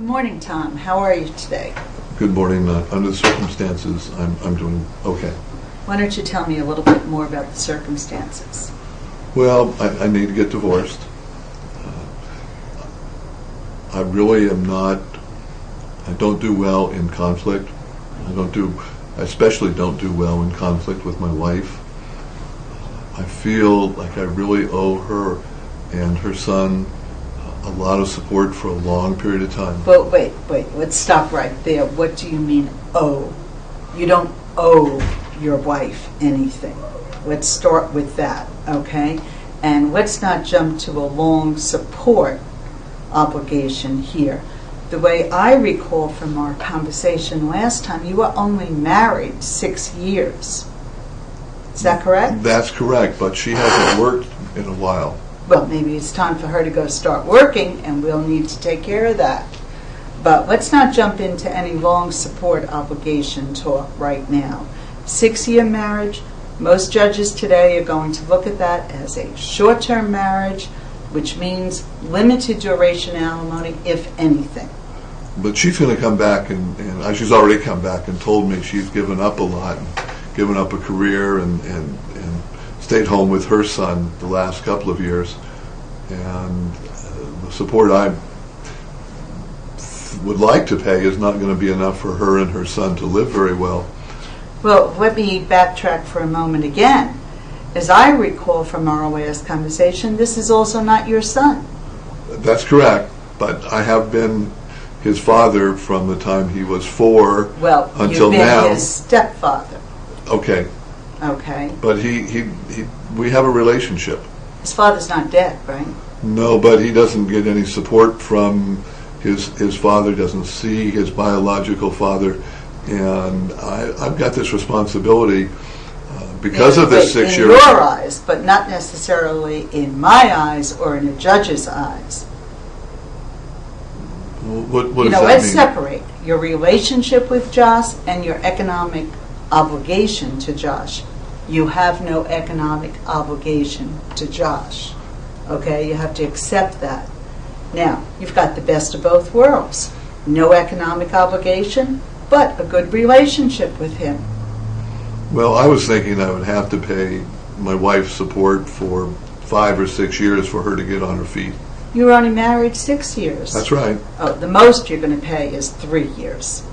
Good morning, Tom. How are you today? Good morning. Under the circumstances, I'm doing okay. Why don't you tell me a little bit more about the circumstances? Well, I need to get divorced. I really am not. I don't do well in conflict. I especially don't do well in conflict with my wife. I feel like I really owe her and her son a lot of support for a long period of time. But wait, let's stop right there. What do you mean owe? You don't owe your wife anything. Let's start with that, okay? And let's not jump to a long support obligation here. The way I recall from our conversation last time, you were only married 6 years. Is that correct? That's correct, but she hasn't worked in a while. Well, maybe it's time for her to go start working, and we'll need to take care of that. But let's not jump into any long support obligation talk right now. 6-year marriage, most judges today are going to look at that as a short-term marriage, which means limited duration alimony, if anything. But she's going to come back, and she's already come back and told me she's given up a lot, and given up a career, and stayed home with her son the last couple of years. And the support I would like to pay is not going to be enough for her and her son to live very well. Well, let me backtrack for a moment again. As I recall from our last conversation, this is also not your son. That's correct, but I have been his father from the time he was 4 until now. Well, you've been his stepfather. Okay. Okay. But we have a relationship. His father's not dead, right? No, but he doesn't get any support from his father, doesn't see his biological father, and I've got this responsibility because of this 6 years. In your eyes, but not necessarily in my eyes or in a judge's eyes. What does that mean? Let's separate your relationship with Josh and your economic obligation to Josh. You have no economic obligation to Josh. Okay, you have to accept that. Now, you've got the best of both worlds. No economic obligation, but a good relationship with him. Well, I was thinking I would have to pay my wife support for 5 or 6 years for her to get on her feet. You were only married 6 years. That's right. Oh, the most you're going to pay is 3 years.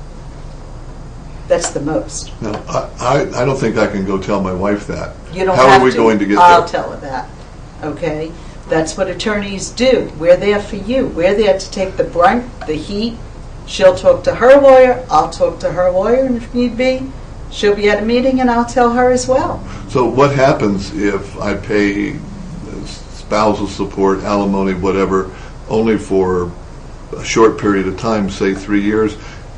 That's the most. No, I don't think I can go tell my wife that. You don't How have are we to. going to get I'll there? tell her that. Okay? That's what attorneys do. We're there for you. We're there to take the brunt, the heat. She'll talk to her lawyer. I'll talk to her lawyer, and if need be, she'll be at a meeting, and I'll tell her as well. So what happens if I pay spousal support, alimony, whatever, only for a short period of time, say 3 years,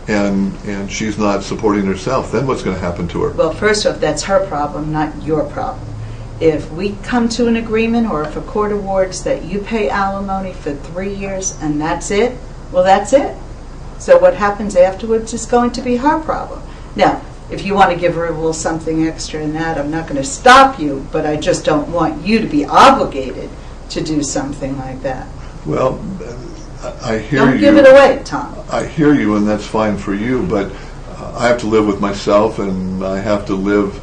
and she's not supporting herself? Then what's going to happen to her? Well, first off, that's her problem, not your problem. If we come to an agreement, or if a court awards that you pay alimony for 3 years and that's it, well, that's it. So what happens afterwards is going to be her problem. Now, if you want to give her a little something extra in that, I'm not going to stop you, but I just don't want you to be obligated to do something like that. Well, I hear you. Don't give it away, Tom. I hear you, and that's fine for you, but I have to live with myself, and I have to live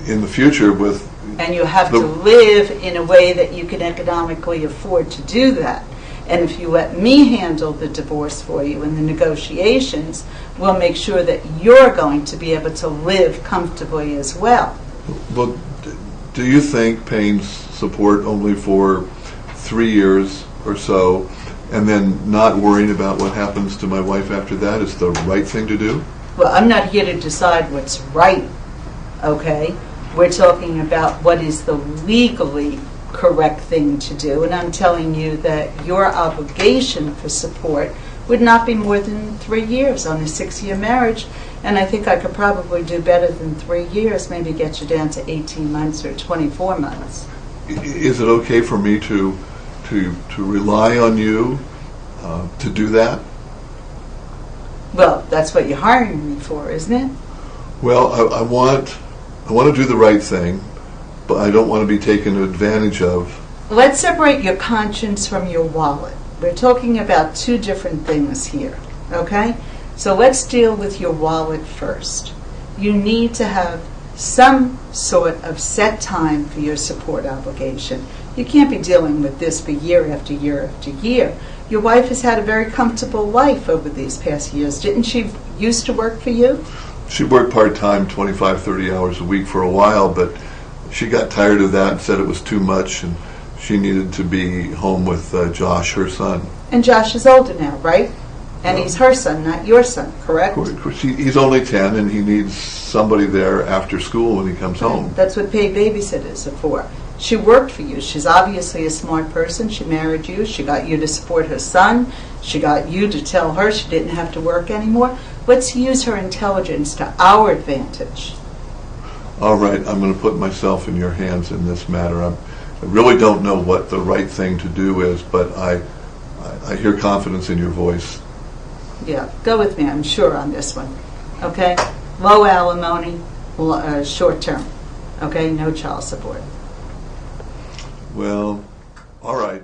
in the future with... And you have to live in a way that you can economically afford to do that. And if you let me handle the divorce for you and the negotiations, we'll make sure that you're going to be able to live comfortably as well. Well, do you think paying support only for 3 years or so, and then not worrying about what happens to my wife after that, is the right thing to do? Well, I'm not here to decide what's right, okay? We're talking about what is the legally correct thing to do, and I'm telling you that your obligation for support would not be more than 3 years on a 6-year marriage, and I think I could probably do better than 3 years, maybe get you down to 18 months or 24 months. Is it okay for me to rely on you to do that? Well, that's what you're hiring me for, isn't it? Well, I want to do the right thing, but I don't want to be taken advantage of. Let's separate your conscience from your wallet. We're talking about two different things here, okay? So let's deal with your wallet first. You need to have some sort of set time for your support obligation. You can't be dealing with this for year after year after year. Your wife has had a very comfortable life over these past years. Didn't she used to work for you? She worked part-time, 25, 30 hours a week for a while, but she got tired of that and said it was too much, and she needed to be home with Josh, her son. And Josh is older now, right? And he's her son, not your son, correct? Of course, he's only 10, and he needs somebody there after school when he comes home. That's what paid babysitters are for. She worked for you. She's obviously a smart person. She married you. She got you to support her son. She got you to tell her she didn't have to work anymore. Let's use her intelligence to our advantage. All right, I'm going to put myself in your hands in this matter. I really don't know what the right thing to do is, but I hear confidence in your voice. Yeah, go with me, I'm sure, on this one. Okay? Low alimony, short term. Okay? No child support. Well, all right.